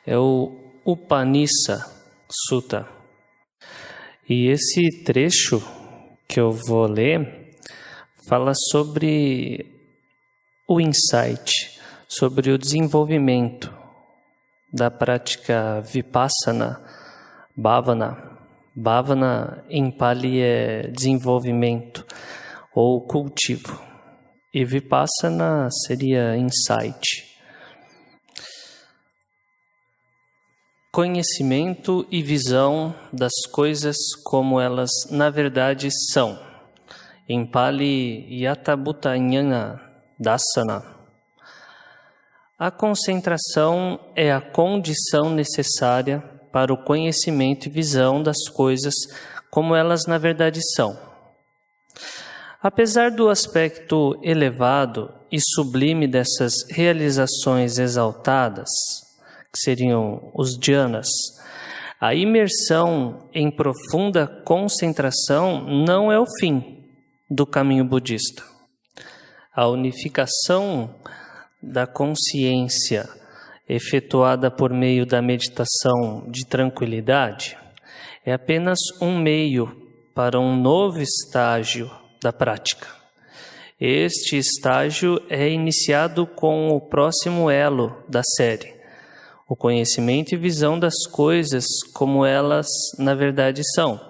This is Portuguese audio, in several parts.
é o Upanisa Sutta. E esse trecho que eu vou ler fala sobre o insight, sobre o desenvolvimento da prática Vipassana Bhavana. Bhavana em Pali é desenvolvimento ou cultivo, e Vipassana seria insight. Conhecimento e visão das coisas como elas na verdade são. Em Pali, Yatha Bhuta Jnana Dassana. A concentração é a condição necessária para o conhecimento e visão das coisas como elas na verdade são. Apesar do aspecto elevado e sublime dessas realizações exaltadas, que seriam os dhyanas, a imersão em profunda concentração não é o fim do caminho budista. A unificação da consciência efetuada por meio da meditação de tranquilidade é apenas um meio para um novo estágio da prática. Este estágio é iniciado com o próximo elo da série, o conhecimento e visão das coisas como elas na verdade são,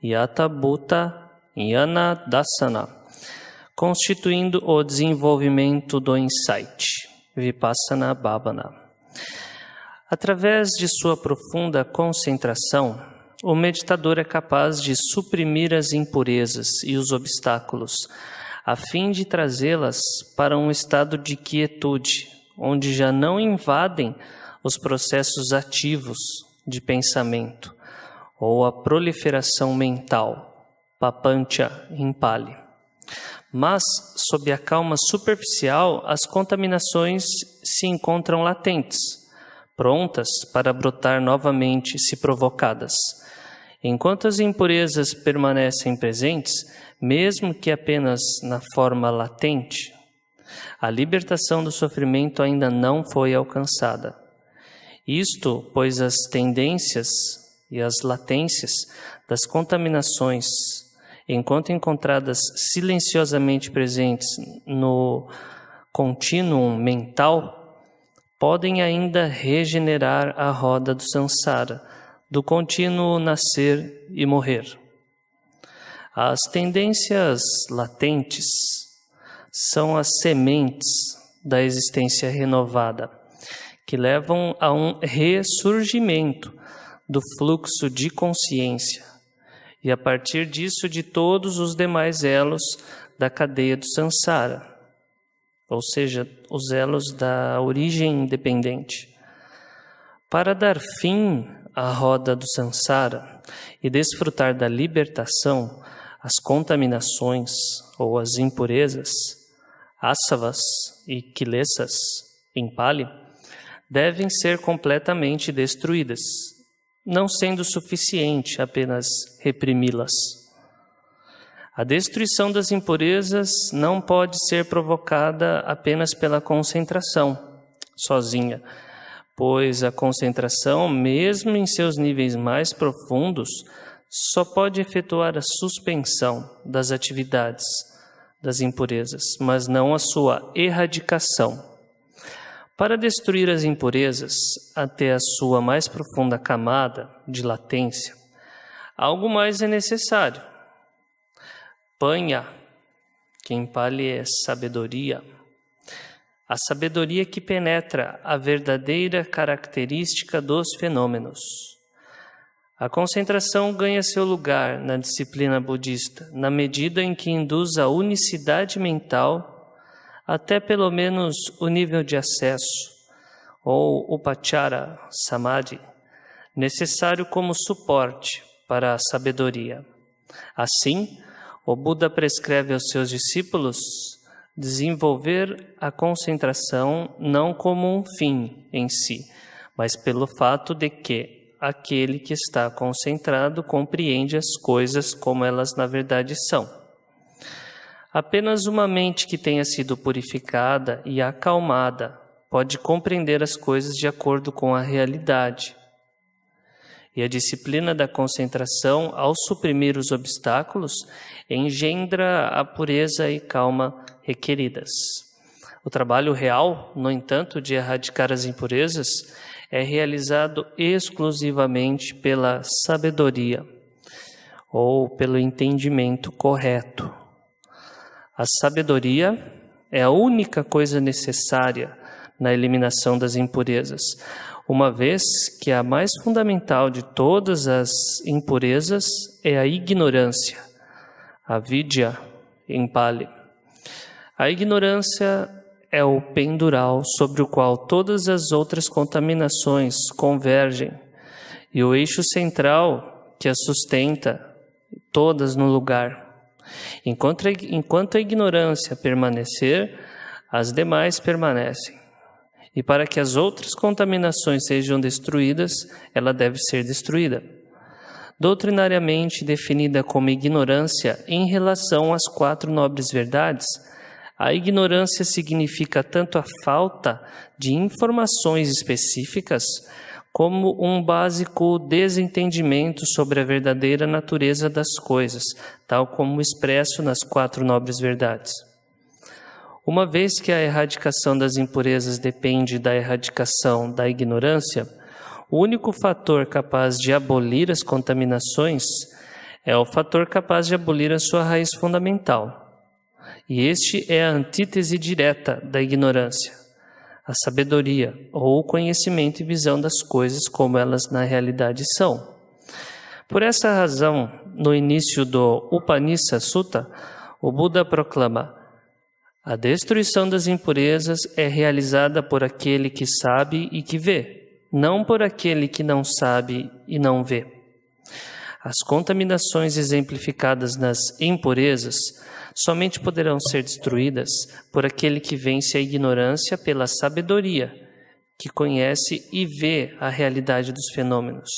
Yatha Bhuta Jnana Dassana, constituindo o desenvolvimento do insight, Vipassana Bhavana. Através de sua profunda concentração, o meditador é capaz de suprimir as impurezas e os obstáculos, a fim de trazê-las para um estado de quietude, onde já não invadem os processos ativos de pensamento ou a proliferação mental, papancha em Pali. Mas, sob a calma superficial, as contaminações se encontram latentes, prontas para brotar novamente se provocadas. Enquanto as impurezas permanecem presentes, mesmo que apenas na forma latente, a libertação do sofrimento ainda não foi alcançada. Isto, pois as tendências e as latências das contaminações, enquanto encontradas silenciosamente presentes no contínuo mental, podem ainda regenerar a roda do samsara, do contínuo nascer e morrer. As tendências latentes são as sementes da existência renovada, que levam a um ressurgimento do fluxo de consciência e, a partir disso, de todos os demais elos da cadeia do samsara, ou seja, os elos da origem independente. Para dar fim à roda do samsara e desfrutar da libertação, as contaminações ou as impurezas, asavas e kilesas, em Pali, devem ser completamente destruídas, não sendo suficiente apenas reprimi-las. A destruição das impurezas não pode ser provocada apenas pela concentração, sozinha, pois a concentração, mesmo em seus níveis mais profundos, só pode efetuar a suspensão das atividades das impurezas, mas não a sua erradicação. Para destruir as impurezas até a sua mais profunda camada de latência, algo mais é necessário. Panya, que em Pali é sabedoria, a sabedoria que penetra a verdadeira característica dos fenômenos. A concentração ganha seu lugar na disciplina budista, na medida em que induz a unicidade mental até pelo menos o nível de acesso, ou upachara samadhi, necessário como suporte para a sabedoria. Assim, o Buda prescreve aos seus discípulos desenvolver a concentração não como um fim em si, mas pelo fato de que aquele que está concentrado compreende as coisas como elas na verdade são. Apenas uma mente que tenha sido purificada e acalmada pode compreender as coisas de acordo com a realidade. E a disciplina da concentração, ao suprimir os obstáculos, engendra a pureza e calma requeridas. O trabalho real, no entanto, de erradicar as impurezas, é realizado exclusivamente pela sabedoria, ou pelo entendimento correto. A sabedoria é a única coisa necessária na eliminação das impurezas, uma vez que a mais fundamental de todas as impurezas é a ignorância, avidya em Pali. A ignorância é o pendural sobre o qual todas as outras contaminações convergem, e o eixo central que as sustenta, todas no lugar. Enquanto a ignorância permanecer, as demais permanecem. E para que as outras contaminações sejam destruídas, ela deve ser destruída. Doutrinariamente definida como ignorância em relação às 4 nobres verdades, a ignorância significa tanto a falta de informações específicas, como um básico desentendimento sobre a verdadeira natureza das coisas, tal como expresso nas 4 nobres verdades. Uma vez que a erradicação das impurezas depende da erradicação da ignorância, o único fator capaz de abolir as contaminações é o fator capaz de abolir a sua raiz fundamental. E este é a antítese direta da ignorância, a sabedoria, ou o conhecimento e visão das coisas como elas na realidade são. Por essa razão, no início do Upanishad Sutta, o Buda proclama: a destruição das impurezas é realizada por aquele que sabe e que vê, não por aquele que não sabe e não vê. As contaminações exemplificadas nas impurezas somente poderão ser destruídas por aquele que vence a ignorância pela sabedoria, que conhece e vê a realidade dos fenômenos.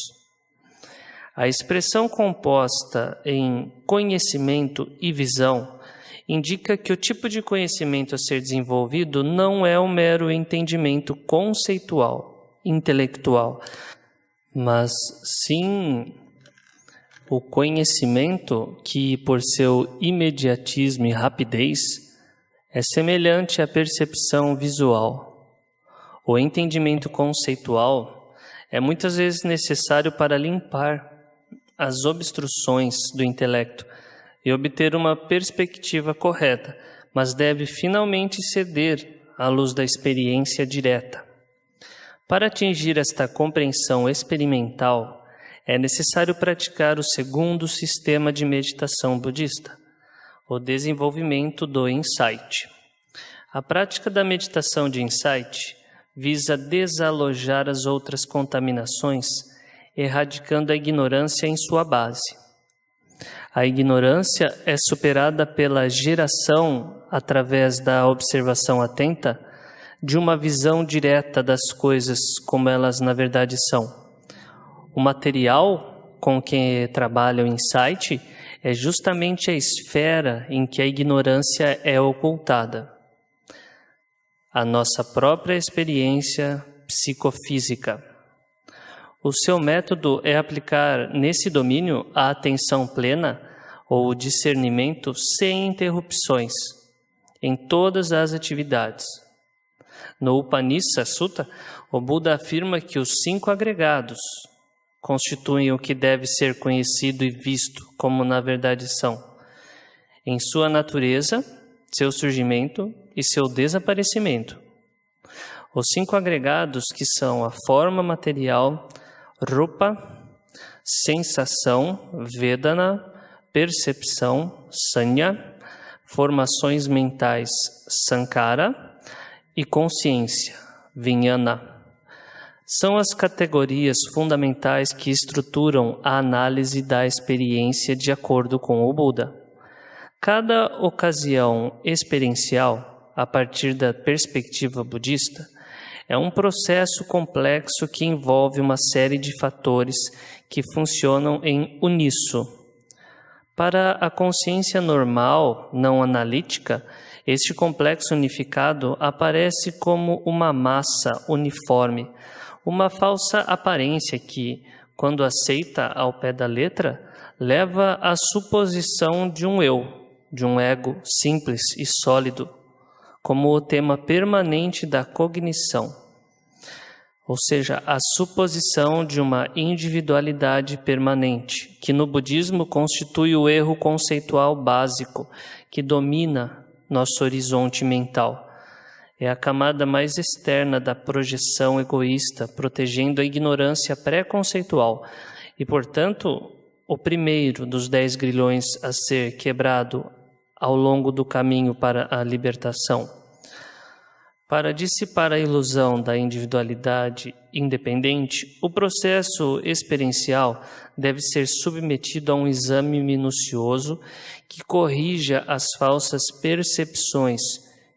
A expressão composta em conhecimento e visão indica que o tipo de conhecimento a ser desenvolvido não é um mero entendimento conceitual, intelectual, mas sim o conhecimento que, por seu imediatismo e rapidez, é semelhante à percepção visual. O entendimento conceitual é muitas vezes necessário para limpar as obstruções do intelecto e obter uma perspectiva correta, mas deve finalmente ceder à luz da experiência direta. Para atingir esta compreensão experimental, é necessário praticar o segundo sistema de meditação budista, o desenvolvimento do insight. A prática da meditação de insight visa desalojar as outras contaminações, erradicando a ignorância em sua base. A ignorância é superada pela geração, através da observação atenta, de uma visão direta das coisas como elas na verdade são. O material com que trabalha o insight é justamente a esfera em que a ignorância é ocultada. A nossa própria experiência psicofísica. O seu método é aplicar nesse domínio a atenção plena ou o discernimento sem interrupções em todas as atividades. No Upanishad Sutta, o Buda afirma que os 5 agregados constituem o que deve ser conhecido e visto como na verdade são, em sua natureza, seu surgimento e seu desaparecimento. Os 5 agregados que são a forma material, rupa, sensação, vedana, percepção, sanya, formações mentais, sankhara e consciência, vijnana. São as categorias fundamentais que estruturam a análise da experiência de acordo com o Buda. Cada ocasião experiencial, a partir da perspectiva budista, é um processo complexo que envolve uma série de fatores que funcionam em uníssono. Para a consciência normal, não analítica, Este complexo unificado aparece como uma massa uniforme, uma falsa aparência que, quando aceita ao pé da letra, leva à suposição de um eu, de um ego simples e sólido, como o tema permanente da cognição, ou seja, a suposição de uma individualidade permanente, que no budismo constitui o erro conceitual básico que domina nosso horizonte mental. É a camada mais externa da projeção egoísta, protegendo a ignorância pré-conceitual e, portanto, o primeiro dos 10 grilhões a ser quebrado ao longo do caminho para a libertação. Para dissipar a ilusão da individualidade independente, o processo experiencial deve ser submetido a um exame minucioso que corrija as falsas percepções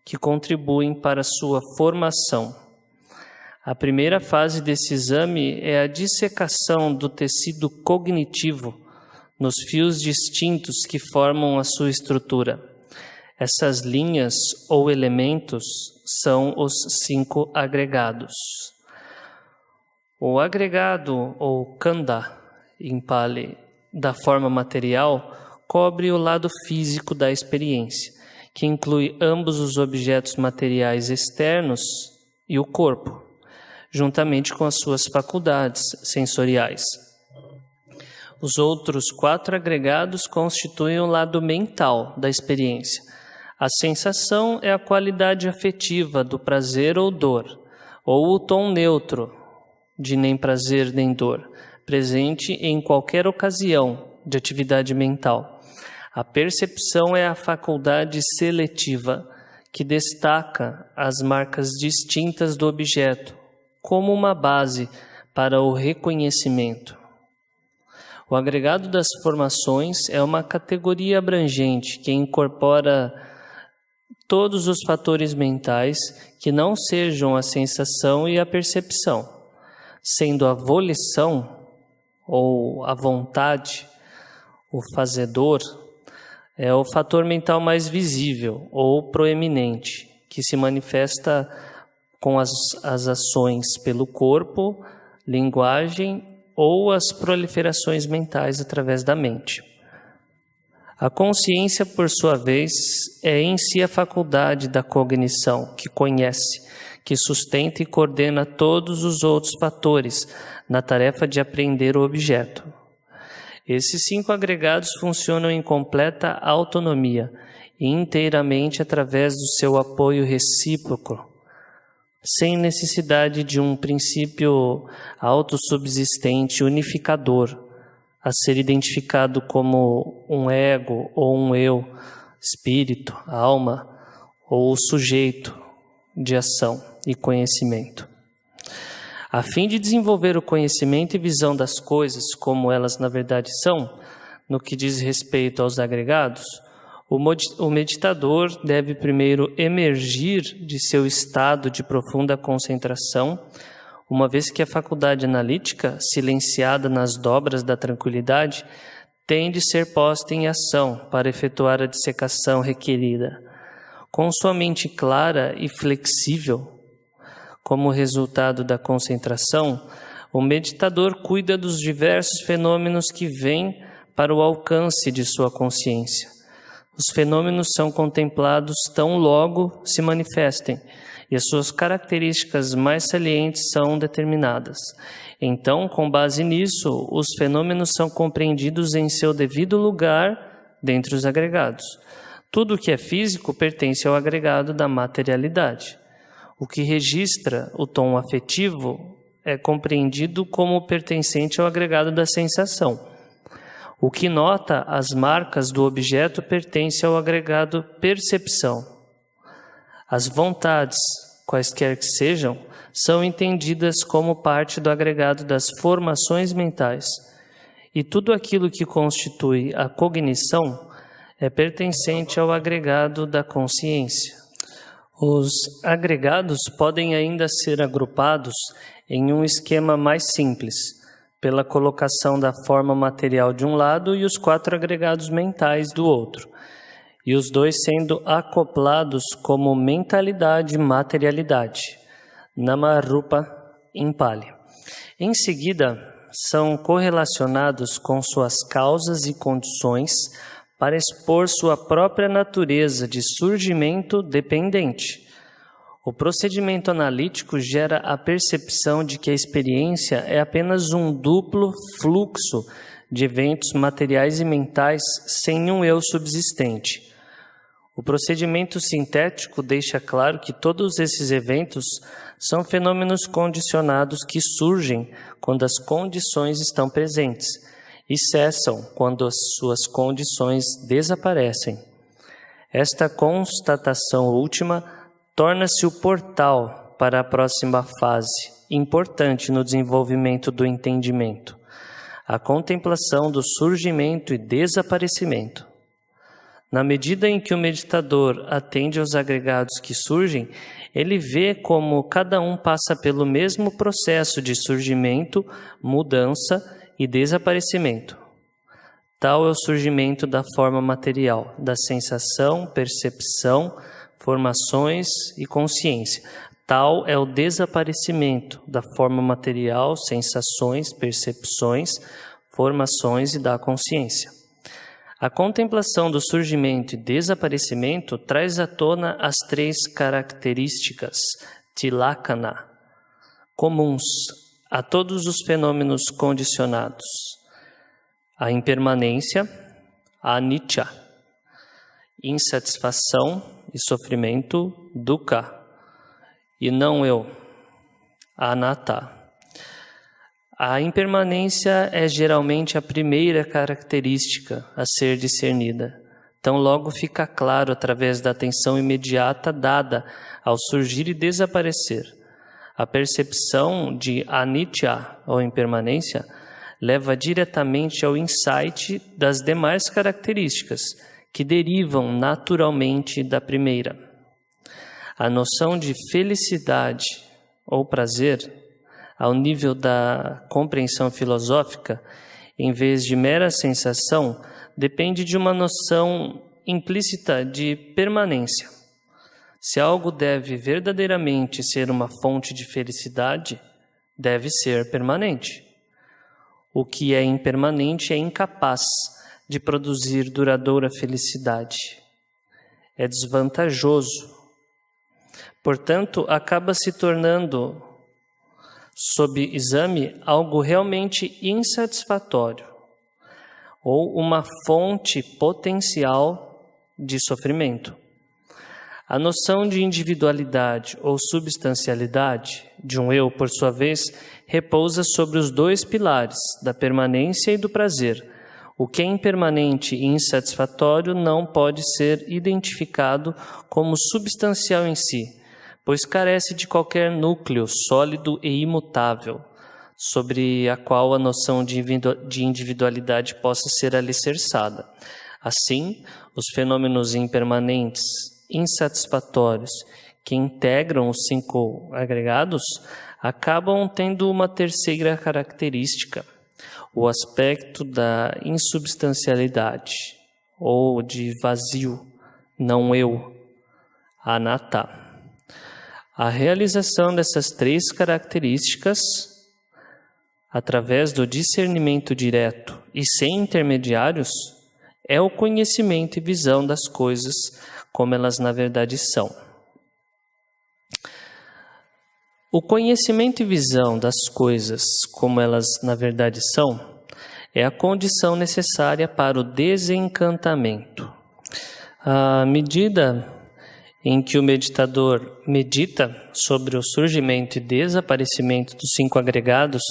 que contribuem para sua formação. A primeira fase desse exame é a dissecação do tecido cognitivo nos fios distintos que formam a sua estrutura. Essas linhas ou elementos são os 5 agregados. O agregado, ou khandha, em Pali, da forma material, cobre o lado físico da experiência, que inclui ambos os objetos materiais externos e o corpo, juntamente com as suas faculdades sensoriais. Os outros 4 agregados constituem o lado mental da experiência. A sensação é a qualidade afetiva do prazer ou dor, ou o tom neutro de nem prazer nem dor, presente em qualquer ocasião de atividade mental. A percepção é a faculdade seletiva, que destaca as marcas distintas do objeto, como uma base para o reconhecimento. O agregado das formações é uma categoria abrangente que incorpora todos os fatores mentais que não sejam a sensação e a percepção, sendo a volição ou a vontade, o fazedor, é o fator mental mais visível ou proeminente, que se manifesta com as ações pelo corpo, linguagem ou as proliferações mentais através da mente. A consciência, por sua vez, é em si a faculdade da cognição, que conhece, que sustenta e coordena todos os outros fatores na tarefa de aprender o objeto. Esses 5 agregados funcionam em completa autonomia e inteiramente através do seu apoio recíproco, sem necessidade de um princípio autossubsistente unificador, a ser identificado como um ego ou um eu, espírito, alma ou sujeito de ação e conhecimento. A fim de desenvolver o conhecimento e visão das coisas como elas na verdade são, no que diz respeito aos agregados, o meditador deve primeiro emergir de seu estado de profunda concentração, uma vez que a faculdade analítica, silenciada nas dobras da tranquilidade, tem de ser posta em ação para efetuar a dissecação requerida. Com sua mente clara e flexível, como resultado da concentração, o meditador cuida dos diversos fenômenos que vêm para o alcance de sua consciência. Os fenômenos são contemplados tão logo se manifestem, e as suas características mais salientes são determinadas. Então, com base nisso, os fenômenos são compreendidos em seu devido lugar dentre os agregados. Tudo o que é físico pertence ao agregado da materialidade. O que registra o tom afetivo é compreendido como pertencente ao agregado da sensação. O que nota as marcas do objeto pertence ao agregado percepção. As vontades, quaisquer que sejam, são entendidas como parte do agregado das formações mentais, e tudo aquilo que constitui a cognição é pertencente ao agregado da consciência. Os agregados podem ainda ser agrupados em um esquema mais simples, pela colocação da forma material de um lado e os 4 agregados mentais do outro. e os dois sendo acoplados como mentalidade e materialidade, Namarupa em Pali. Em seguida, são correlacionados com suas causas e condições para expor sua própria natureza de surgimento dependente. O procedimento analítico gera a percepção de que a experiência é apenas um duplo fluxo de eventos materiais e mentais sem um eu subsistente. O procedimento sintético deixa claro que todos esses eventos são fenômenos condicionados que surgem quando as condições estão presentes e cessam quando as suas condições desaparecem. Esta constatação última torna-se o portal para a próxima fase, importante no desenvolvimento do entendimento, a contemplação do surgimento e desaparecimento. Na medida em que o meditador atende aos agregados que surgem, ele vê como cada um passa pelo mesmo processo de surgimento, mudança e desaparecimento. Tal é o surgimento da forma material, da sensação, percepção, formações e consciência. Tal é o desaparecimento da forma material, sensações, percepções, formações e da consciência. A contemplação do surgimento e desaparecimento traz à tona as três características, tilakkhana, comuns a todos os fenômenos condicionados: a impermanência, a anicca, insatisfação e sofrimento, dukkha, e não eu, anatta. A impermanência é geralmente a primeira característica a ser discernida. Então logo fica claro através da atenção imediata dada ao surgir e desaparecer. A percepção de anicca, ou impermanência, leva diretamente ao insight das demais características, que derivam naturalmente da primeira. A noção de felicidade ou prazer, ao nível da compreensão filosófica, em vez de mera sensação, depende de uma noção implícita de permanência. Se algo deve verdadeiramente ser uma fonte de felicidade, deve ser permanente. O que é impermanente é incapaz de produzir duradoura felicidade. É desvantajoso. Portanto, acaba se tornando, sob exame, algo realmente insatisfatório ou uma fonte potencial de sofrimento. A noção de individualidade ou substancialidade de um eu, por sua vez, repousa sobre os dois pilares, da permanência e do prazer. O que é impermanente e insatisfatório não pode ser identificado como substancial em si, pois carece de qualquer núcleo sólido e imutável, sobre a qual a noção de individualidade possa ser alicerçada. Assim, os fenômenos impermanentes, insatisfatórios, que integram os 5 agregados, acabam tendo uma terceira característica, o aspecto da insubstancialidade, ou de vazio, não eu, anatta. A realização dessas 3 características, através do discernimento direto e sem intermediários, é o conhecimento e visão das coisas como elas na verdade são. O conhecimento e visão das coisas como elas na verdade são é a condição necessária para o desencantamento. À medida em que o meditador medita sobre o surgimento e desaparecimento dos 5 agregados,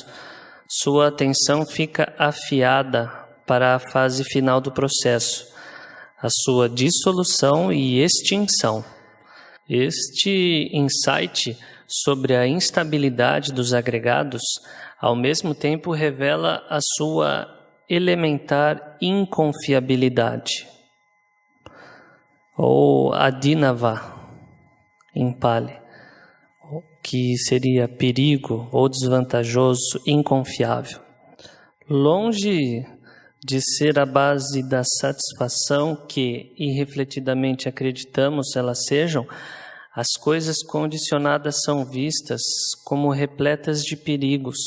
sua atenção fica afiada para a fase final do processo, a sua dissolução e extinção. Este insight sobre a instabilidade dos agregados, ao mesmo tempo revela a sua elementar inconfiabilidade, ou adinava, em Pali, que seria perigo ou desvantajoso, inconfiável. Longe de ser a base da satisfação que, irrefletidamente acreditamos elas sejam, as coisas condicionadas são vistas como repletas de perigos,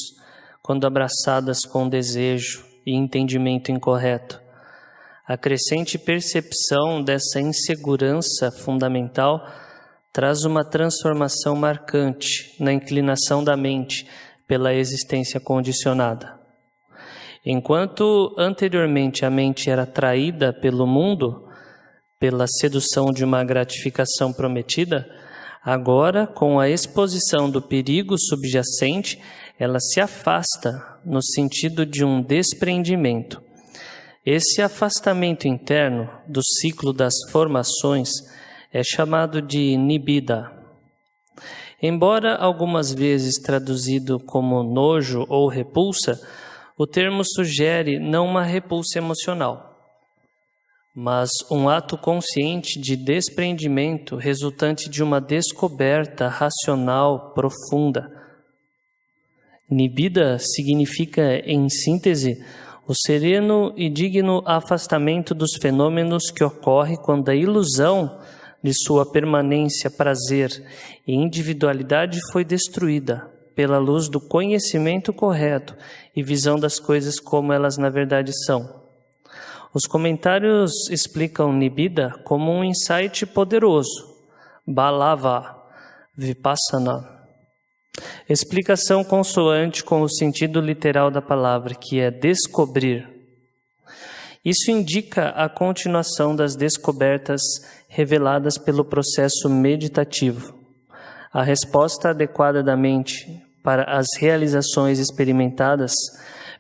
quando abraçadas com desejo e entendimento incorreto. A crescente percepção dessa insegurança fundamental traz uma transformação marcante na inclinação da mente pela existência condicionada. Enquanto anteriormente a mente era atraída pelo mundo, pela sedução de uma gratificação prometida, agora, com a exposição do perigo subjacente, ela se afasta no sentido de um desprendimento. Esse afastamento interno do ciclo das formações é chamado de nibbida. Embora algumas vezes traduzido como nojo ou repulsa, o termo sugere não uma repulsa emocional, mas um ato consciente de desprendimento resultante de uma descoberta racional profunda. Nibbida significa, em síntese, o sereno e digno afastamento dos fenômenos que ocorre quando a ilusão de sua permanência, prazer e individualidade foi destruída pela luz do conhecimento correto e visão das coisas como elas na verdade são. Os comentários explicam Nibbida como um insight poderoso, Balava, Vipassana. Explicação consoante com o sentido literal da palavra, que é descobrir. Isso indica a continuação das descobertas reveladas pelo processo meditativo. A resposta adequada da mente para as realizações experimentadas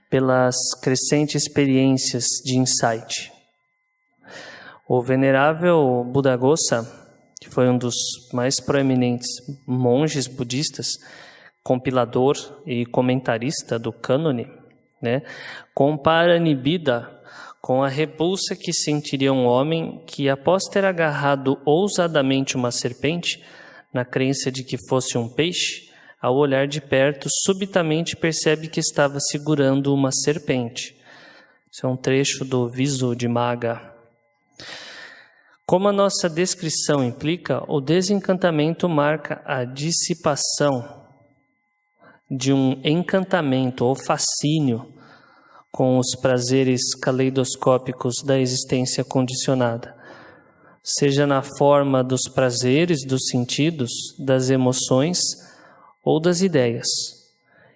pelas crescentes experiências de insight. O venerável Buddhaghosa, que foi um dos mais proeminentes monges budistas, compilador e comentarista do cânone, compara Nibbida com a repulsa que sentiria um homem que, após ter agarrado ousadamente uma serpente, na crença de que fosse um peixe, ao olhar de perto, subitamente percebe que estava segurando uma serpente. Isso é um trecho do Visuddhimagga. Como a nossa descrição implica, o desencantamento marca a dissipação de um encantamento ou fascínio com os prazeres caleidoscópicos da existência condicionada, seja na forma dos prazeres, dos sentidos, das emoções ou das ideias.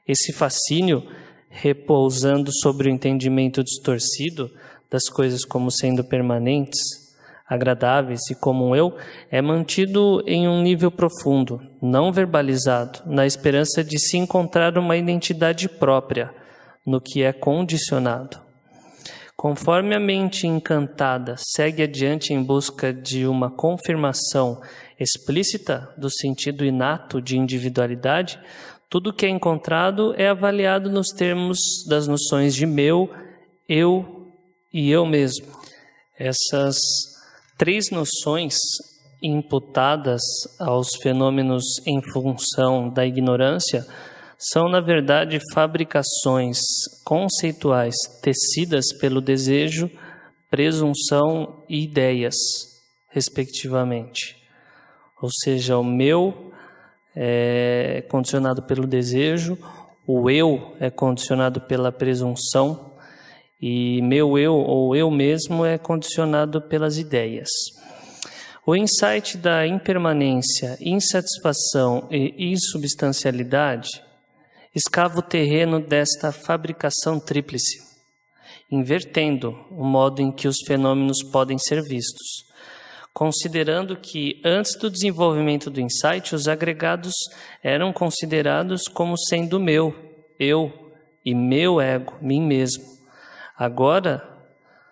Esse fascínio, repousando sobre o entendimento distorcido das coisas como sendo permanentes, agradáveis e como um eu, é mantido em um nível profundo, não verbalizado, na esperança de se encontrar uma identidade própria no que é condicionado. Conforme a mente encantada segue adiante em busca de uma confirmação explícita do sentido inato de individualidade, tudo que é encontrado é avaliado nos termos das noções de meu, eu e eu mesmo. Essas três noções imputadas aos fenômenos em função da ignorância são, na verdade, fabricações conceituais tecidas pelo desejo, presunção e ideias, respectivamente. Ou seja, o meu é condicionado pelo desejo, o eu é condicionado pela presunção e meu eu ou eu mesmo é condicionado pelas ideias. O insight da impermanência, insatisfação e insubstancialidade escava o terreno desta fabricação tríplice, invertendo o modo em que os fenômenos podem ser vistos, considerando que antes do desenvolvimento do insight, os agregados eram considerados como sendo meu, eu e meu ego, mim mesmo. Agora,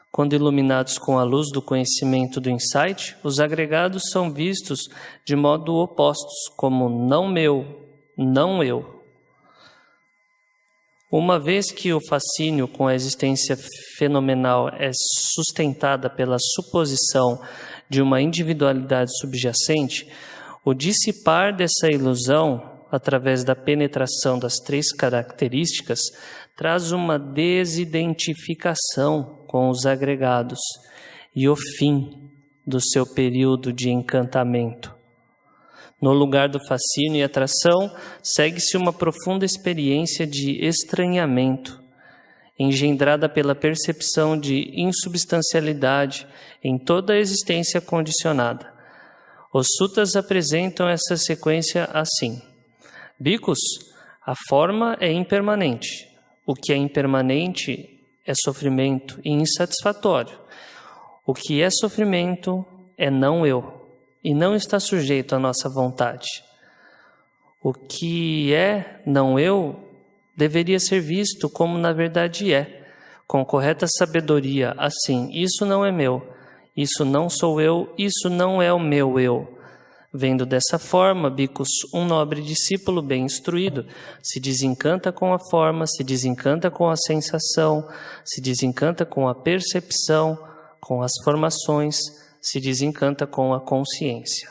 quando iluminados com a luz do conhecimento do insight, os agregados são vistos de modo opostos, como não meu, não eu. Uma vez que o fascínio com a existência fenomenal é sustentada pela suposição de uma individualidade subjacente, o dissipar dessa ilusão, através da penetração das três características, traz uma desidentificação com os agregados e o fim do seu período de encantamento. No lugar do fascínio e atração, segue-se uma profunda experiência de estranhamento, engendrada pela percepção de insubstancialidade em toda a existência condicionada. Os suttas apresentam essa sequência assim: Bhikkhus, a forma é impermanente. O que é impermanente é sofrimento e insatisfatório. O que é sofrimento é não eu, e não está sujeito à nossa vontade. O que é não eu deveria ser visto como na verdade é, com correta sabedoria, assim: isso não é meu, isso não sou eu, isso não é o meu eu. Vendo dessa forma, Bhikkhus, um nobre discípulo bem instruído, se desencanta com a forma, se desencanta com a sensação, se desencanta com a percepção, com as formações, se desencanta com a consciência.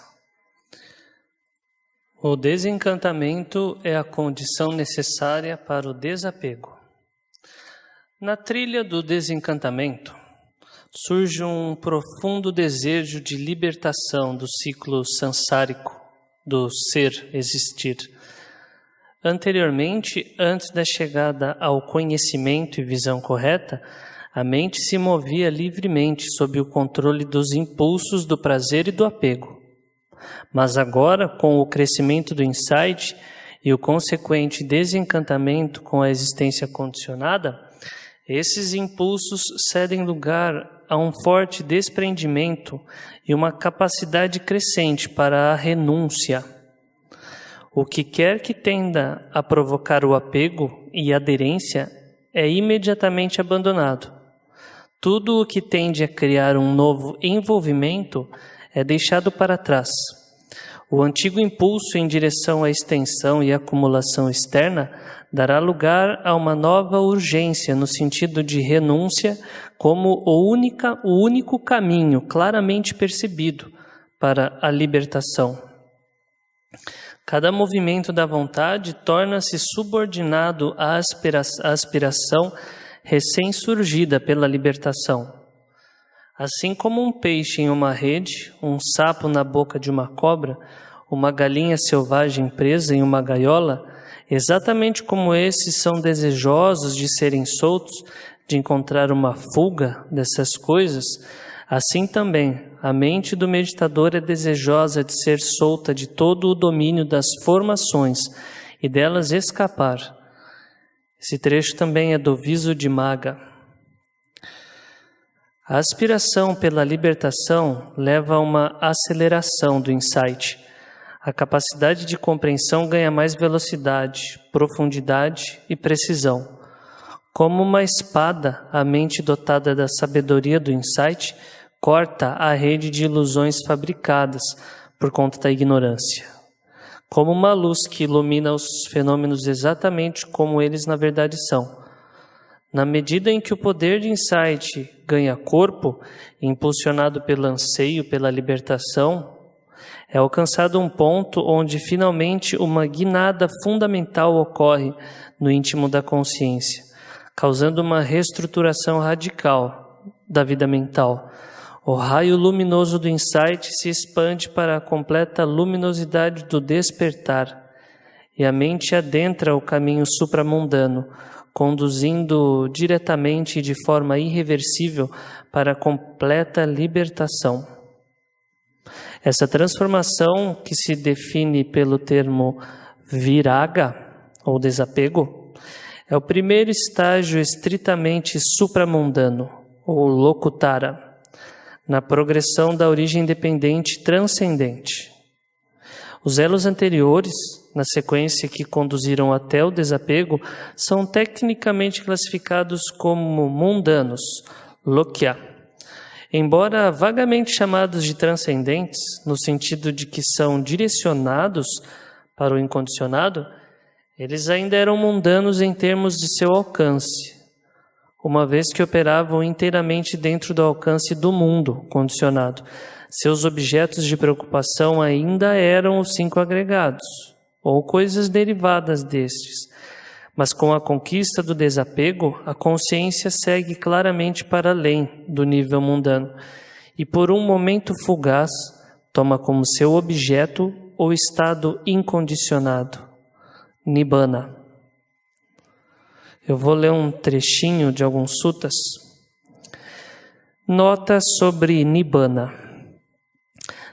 O desencantamento é a condição necessária para o desapego. Na trilha do desencantamento, surge um profundo desejo de libertação do ciclo sansárico, do ser existir. Anteriormente, antes da chegada ao conhecimento e visão correta, a mente se movia livremente sob o controle dos impulsos do prazer e do apego. Mas agora, com o crescimento do insight e o consequente desencantamento com a existência condicionada, esses impulsos cedem lugar a um forte desprendimento e uma capacidade crescente para a renúncia. O que quer que tenda a provocar o apego e aderência é imediatamente abandonado. Tudo o que tende a criar um novo envolvimento é deixado para trás. O antigo impulso em direção à extensão e acumulação externa dará lugar a uma nova urgência no sentido de renúncia como o único caminho claramente percebido para a libertação. Cada movimento da vontade torna-se subordinado à aspiração recém-surgida pela libertação. Assim como um peixe em uma rede, um sapo na boca de uma cobra, uma galinha selvagem presa em uma gaiola, exatamente como esses são desejosos de serem soltos, de encontrar uma fuga dessas coisas, assim também a mente do meditador é desejosa de ser solta de todo o domínio das formações e delas escapar. Esse trecho também é do Visuddhimagga. A aspiração pela libertação leva a uma aceleração do insight. A capacidade de compreensão ganha mais velocidade, profundidade e precisão. Como uma espada, a mente dotada da sabedoria do insight corta a rede de ilusões fabricadas por conta da ignorância. Como uma luz que ilumina os fenômenos exatamente como eles na verdade são. Na medida em que o poder de insight ganha corpo, impulsionado pelo anseio pela libertação, é alcançado um ponto onde finalmente uma guinada fundamental ocorre no íntimo da consciência, causando uma reestruturação radical da vida mental. O raio luminoso do insight se expande para a completa luminosidade do despertar e a mente adentra o caminho supramundano, conduzindo diretamente e de forma irreversível para a completa libertação. Essa transformação, que se define pelo termo viraga, ou desapego, é o primeiro estágio estritamente supramundano, ou lokutara, na progressão da origem independente transcendente. Os elos anteriores, na sequência que conduziram até o desapego, são tecnicamente classificados como mundanos, lokya. Embora vagamente chamados de transcendentes, no sentido de que são direcionados para o incondicionado, eles ainda eram mundanos em termos de seu alcance, uma vez que operavam inteiramente dentro do alcance do mundo condicionado. Seus objetos de preocupação ainda eram os 5 agregados, ou coisas derivadas destes, Mas com a conquista do desapego, a consciência segue claramente para além do nível mundano e por um momento fugaz toma como seu objeto o estado incondicionado, Nibbana. Eu vou ler um trechinho de alguns suttas. Nota sobre Nibbana.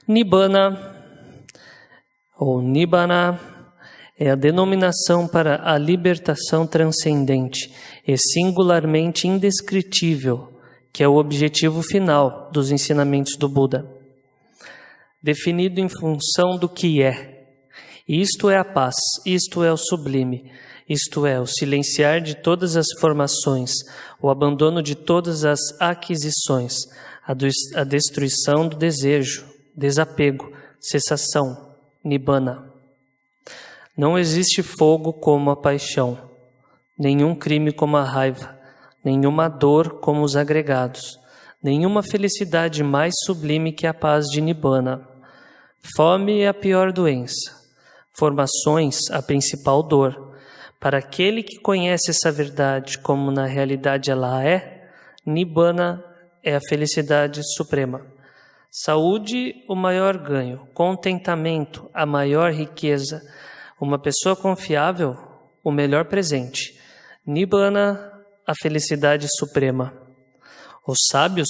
Nibbana, ou Nibbana, é a denominação para a libertação transcendente e singularmente indescritível, que é o objetivo final dos ensinamentos do Buda. Definido em função do que é. Isto é a paz, isto é o sublime, isto é o silenciar de todas as formações, o abandono de todas as aquisições, a destruição do desejo, desapego, cessação, Nibbana. Não existe fogo como a paixão, nenhum crime como a raiva, nenhuma dor como os agregados, nenhuma felicidade mais sublime que a paz de Nibbana. Fome é a pior doença, formações a principal dor. Para aquele que conhece essa verdade como na realidade ela é, Nibbana é a felicidade suprema. Saúde, o maior ganho, contentamento, a maior riqueza, uma pessoa confiável, o melhor presente. Nibbana, a felicidade suprema. Os sábios,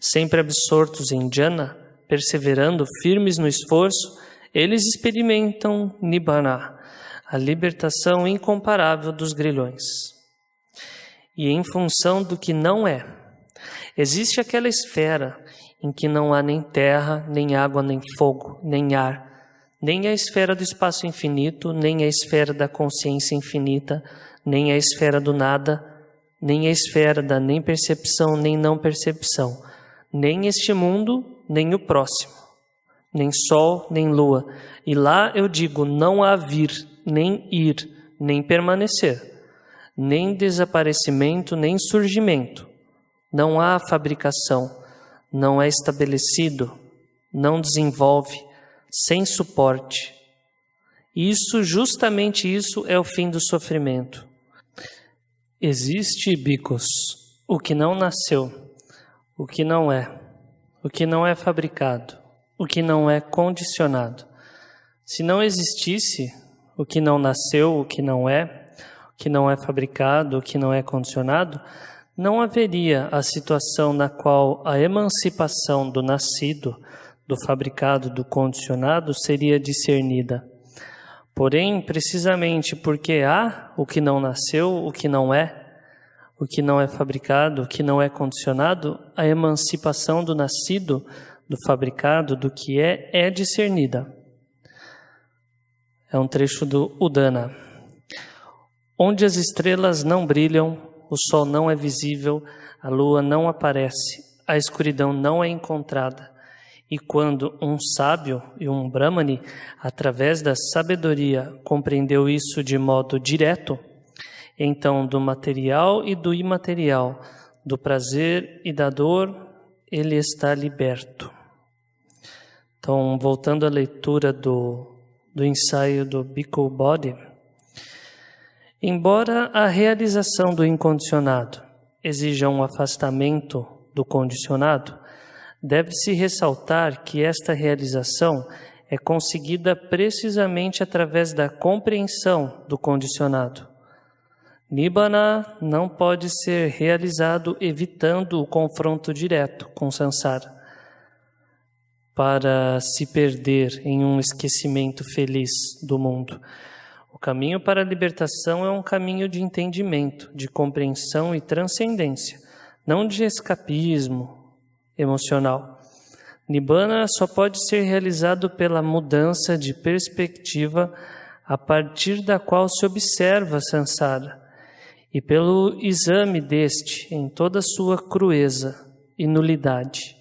sempre absortos em jhana, perseverando firmes no esforço, eles experimentam Nibbana, a libertação incomparável dos grilhões. E em função do que não é, existe aquela esfera em que não há nem terra, nem água, nem fogo, nem ar, nem a esfera do espaço infinito, nem a esfera da consciência infinita, nem a esfera do nada, nem a esfera da nem percepção, nem não percepção, nem este mundo, nem o próximo, nem sol, nem lua. E lá eu digo, não há vir, nem ir, nem permanecer, nem desaparecimento, nem surgimento. Não há fabricação, não é estabelecido, não desenvolve, sem suporte. Justamente isso é o fim do sofrimento. Existe, bhikkhus, o que não nasceu, o que não é fabricado, o que não é condicionado. Se não existisse o que não nasceu, o que não é fabricado, o que não é condicionado, não haveria a situação na qual a emancipação do nascido, do fabricado, do condicionado seria discernida. Porém, precisamente porque há o que não nasceu, o que não é fabricado, o que não é condicionado, a emancipação do nascido, do fabricado, do que é discernida. É um trecho do Udana. Onde as estrelas não brilham, o sol não é visível, a lua não aparece, a escuridão não é encontrada. E quando um sábio e um brahmane, através da sabedoria, compreendeu isso de modo direto, então do material e do imaterial, do prazer e da dor, ele está liberto. Então, voltando à leitura do ensaio do Bhikkhu Bodhi, embora a realização do incondicionado exija um afastamento do condicionado, deve-se ressaltar que esta realização é conseguida precisamente através da compreensão do condicionado. Nibbana não pode ser realizado evitando o confronto direto com Sansara, para se perder em um esquecimento feliz do mundo. O caminho para a libertação é um caminho de entendimento, de compreensão e transcendência, não de escapismo emocional. Nibbana só pode ser realizado pela mudança de perspectiva a partir da qual se observa Sansara e pelo exame deste em toda a sua crueza e nulidade.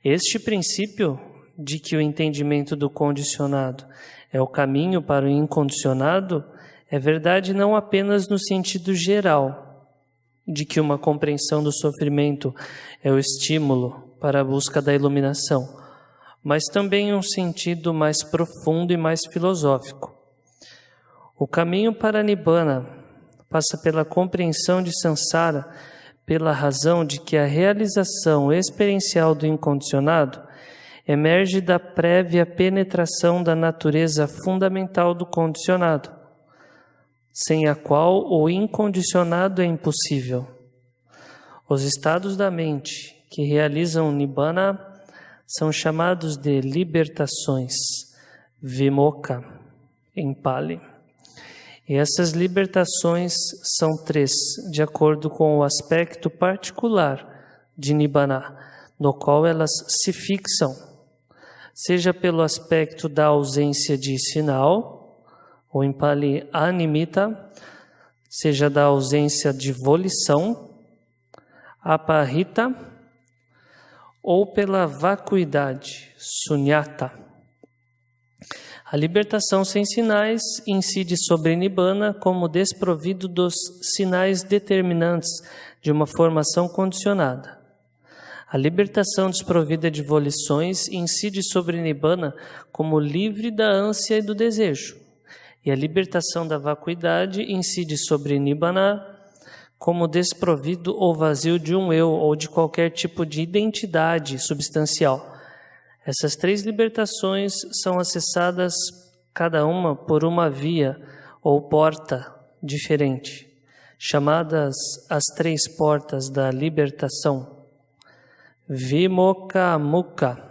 Este princípio de que o entendimento do condicionado é o caminho para o incondicionado é verdade não apenas no sentido geral, de que uma compreensão do sofrimento é o estímulo para a busca da iluminação, mas também em um sentido mais profundo e mais filosófico. O caminho para Nibbana passa pela compreensão de Sansara, pela razão de que a realização experiencial do incondicionado emerge da prévia penetração da natureza fundamental do condicionado, sem a qual o incondicionado é impossível. Os estados da mente que realizam Nibbana são chamados de libertações, Vimokkha, em Pali. E essas libertações são 3, de acordo com o aspecto particular de Nibbana, no qual elas se fixam, seja pelo aspecto da ausência de sinal, ou em Pali Animita, seja da ausência de volição, Aparita, ou pela vacuidade, Sunyata. A libertação sem sinais incide sobre Nibbana como desprovido dos sinais determinantes de uma formação condicionada. A libertação desprovida de volições incide sobre Nibbana como livre da ânsia e do desejo. E a libertação da vacuidade incide sobre Nibbana como desprovido ou vazio de um eu ou de qualquer tipo de identidade substancial. Essas 3 libertações são acessadas cada uma por uma via ou porta diferente, chamadas as 3 portas da libertação. Vimokkha Mukha,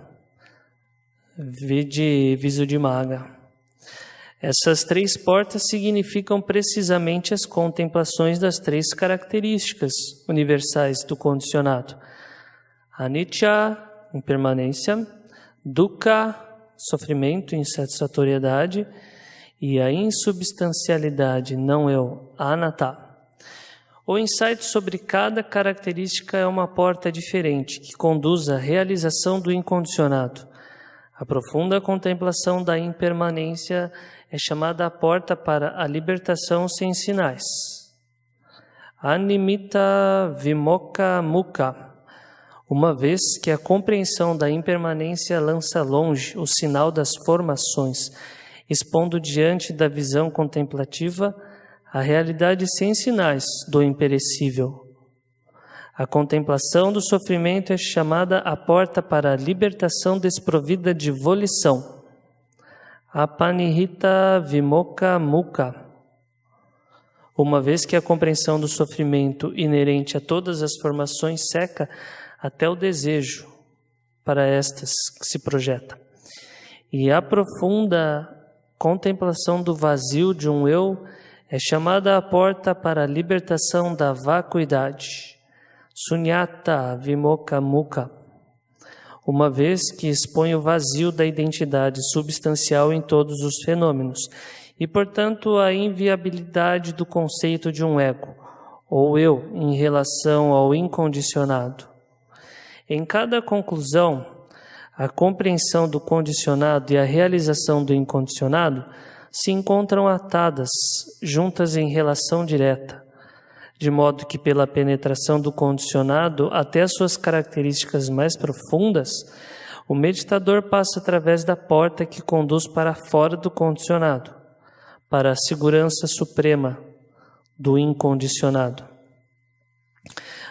Visuddhimagga. Essas 3 portas significam precisamente as contemplações das 3 características universais do condicionado. Anicca, impermanência, Dukkha, sofrimento, insatisfatoriedade, e a insubstancialidade, não eu, Anatta. O insight sobre cada característica é uma porta diferente que conduz à realização do incondicionado. A profunda contemplação da impermanência é chamada a porta para a libertação sem sinais. Animita Vimokkha Mukha. Uma vez que a compreensão da impermanência lança longe o sinal das formações, expondo diante da visão contemplativa a realidade sem sinais do imperecível. A contemplação do sofrimento é chamada a porta para a libertação desprovida de volição. Apanihita Vimokkha Mukha. Uma vez que a compreensão do sofrimento inerente a todas as formações seca até o desejo para estas que se projeta. E a profunda contemplação do vazio de um eu é chamada a porta para a libertação da vacuidade. Sunyata Vimokkha Mukha. Uma vez que expõe o vazio da identidade substancial em todos os fenômenos e, portanto, a inviabilidade do conceito de um ego, ou eu, em relação ao incondicionado. Em cada conclusão, a compreensão do condicionado e a realização do incondicionado se encontram atadas, juntas em relação direta, de modo que pela penetração do condicionado até as suas características mais profundas, o meditador passa através da porta que conduz para fora do condicionado, para a segurança suprema do incondicionado.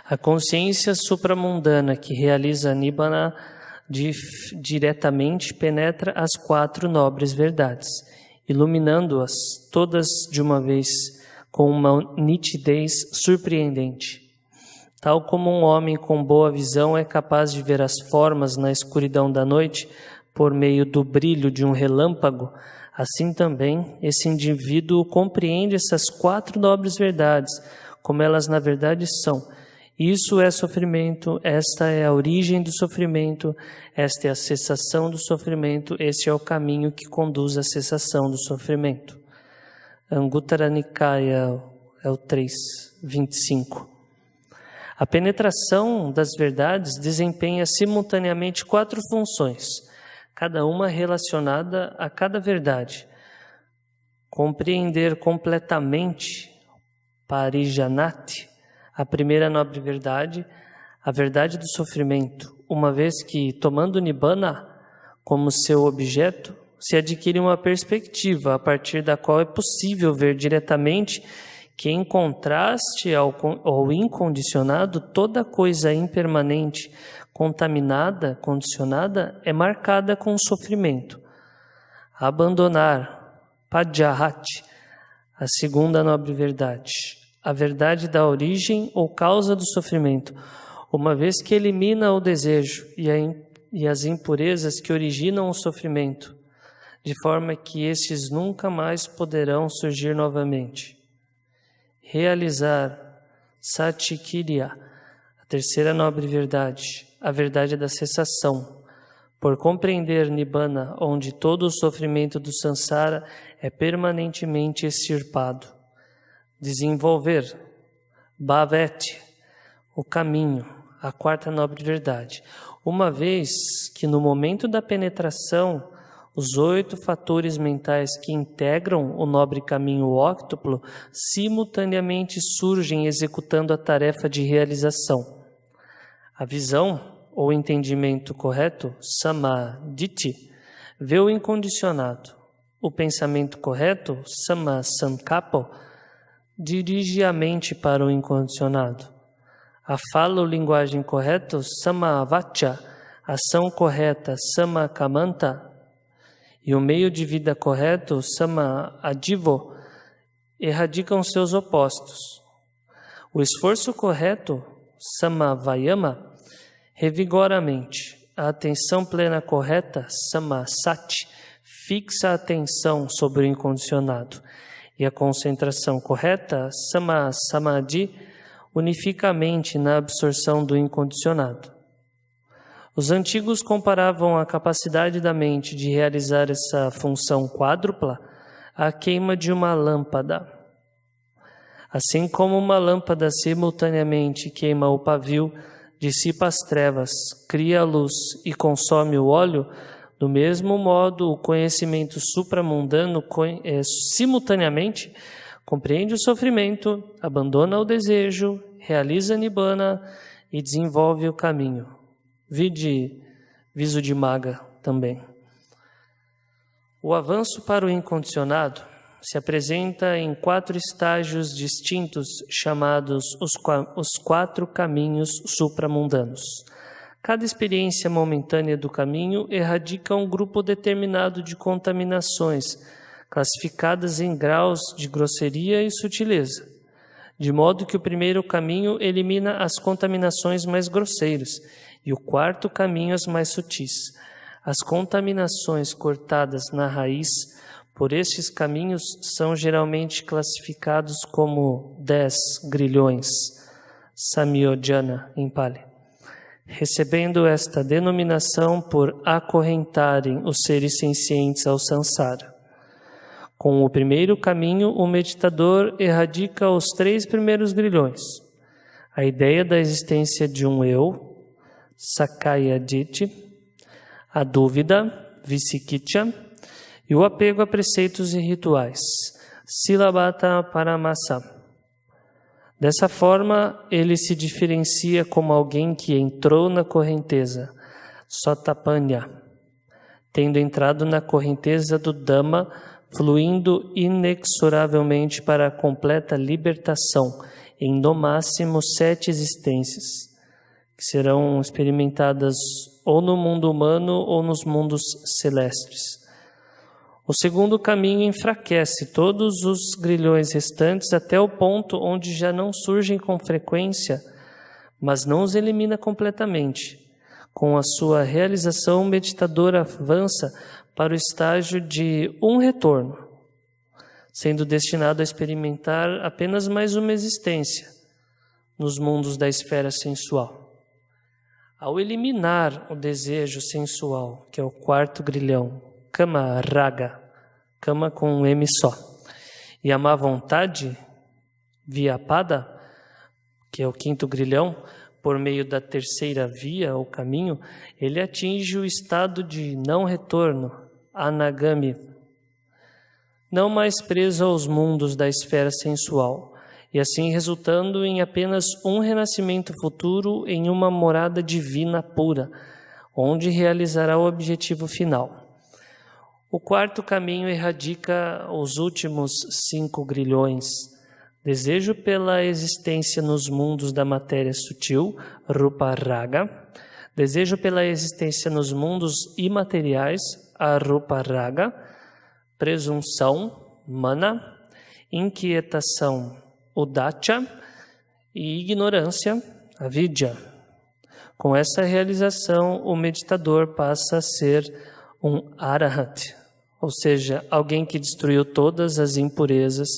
A consciência supramundana que realiza a Nibbana diretamente penetra as 4 nobres verdades, iluminando-as todas de uma vez com uma nitidez surpreendente. Tal como um homem com boa visão é capaz de ver as formas na escuridão da noite por meio do brilho de um relâmpago, assim também esse indivíduo compreende essas 4 nobres verdades, como elas na verdade são. Isso é sofrimento, esta é a origem do sofrimento, esta é a cessação do sofrimento, este é o caminho que conduz à cessação do sofrimento. Anguttara Nikaya é o 3.25. A penetração das verdades desempenha simultaneamente 4 funções, cada uma relacionada a cada verdade. Compreender completamente, Parijanati, a primeira nobre verdade, a verdade do sofrimento, uma vez que, tomando Nibbana como seu objeto, se adquire uma perspectiva a partir da qual é possível ver diretamente que em contraste ao incondicionado, toda coisa impermanente, contaminada, condicionada, é marcada com sofrimento. Abandonar, Padjahati, a segunda nobre verdade, a verdade da origem ou causa do sofrimento, uma vez que elimina o desejo e as impurezas que originam o sofrimento, de forma que estes nunca mais poderão surgir novamente. Realizar Satikirya, a terceira nobre verdade, a verdade da cessação, por compreender Nibbana, onde todo o sofrimento do Sansara é permanentemente extirpado. Desenvolver Bhaveti, o caminho, a quarta nobre verdade, uma vez que no momento da penetração, os 8 fatores mentais que integram o nobre caminho óctuplo simultaneamente surgem executando a tarefa de realização. A visão ou entendimento correto, Samadhi, vê o incondicionado. O pensamento correto, Samasankappa, dirige a mente para o incondicionado. A fala ou linguagem correta, Samavacha, ação correta, Samakamanta, e o meio de vida correto, Samadhivo, erradicam seus opostos. O esforço correto, Samavayama, revigora a mente. A atenção plena correta, Samasati, fixa a atenção sobre o incondicionado. E a concentração correta, Samasamadhi, unifica a mente na absorção do incondicionado. Os antigos comparavam a capacidade da mente de realizar essa função quádrupla à queima de uma lâmpada. Assim como uma lâmpada simultaneamente queima o pavio, dissipa as trevas, cria a luz e consome o óleo, do mesmo modo o conhecimento supramundano simultaneamente compreende o sofrimento, abandona o desejo, realiza Nibbana e desenvolve o caminho. Vide Visuddhimagga também. O avanço para o incondicionado se apresenta em 4 estágios distintos chamados os 4 caminhos supramundanos. Cada experiência momentânea do caminho erradica um grupo determinado de contaminações, classificadas em graus de grosseria e sutileza, de modo que o primeiro caminho elimina as contaminações mais grosseiras e o 4º caminho as mais sutis. As contaminações cortadas na raiz por estes caminhos são geralmente classificados como 10 grilhões, Samyojana em Pali, recebendo esta denominação por acorrentarem os seres sencientes ao Sansara. Com o primeiro caminho, o meditador erradica os 3 primeiros grilhões: a ideia da existência de um eu, Sakaya Ditti, a dúvida, Vicikiccha, e o apego a preceitos e rituais, Silabhata Paramasa. Dessa forma, ele se diferencia como alguém que entrou na correnteza, Sotapanya, tendo entrado na correnteza do Dhamma, fluindo inexoravelmente para a completa libertação em no máximo 7 existências, que serão experimentadas ou no mundo humano ou nos mundos celestes. O segundo caminho enfraquece todos os grilhões restantes até o ponto onde já não surgem com frequência, mas não os elimina completamente. Com a sua realização, o meditador avança para o estágio de um retorno, sendo destinado a experimentar apenas mais uma existência nos mundos da esfera sensual. Ao eliminar o desejo sensual, que é o 4º grilhão, Kama Raga, Kama com um M só, e a má vontade, Vyapada, que é o 5º grilhão, por meio da 3ª via ou caminho, ele atinge o estado de não retorno, Anagami, não mais preso aos mundos da esfera sensual, e assim resultando em apenas um renascimento futuro em uma morada divina pura, onde realizará o objetivo final. O 4º caminho erradica os últimos 5 grilhões, desejo pela existência nos mundos da matéria sutil, Rupa Raga, desejo pela existência nos mundos imateriais, Arupa Raga, presunção, Mana, inquietação, Udacha, e ignorância, Avidya. Com essa realização, o meditador passa a ser um Arahant, ou seja, alguém que destruiu todas as impurezas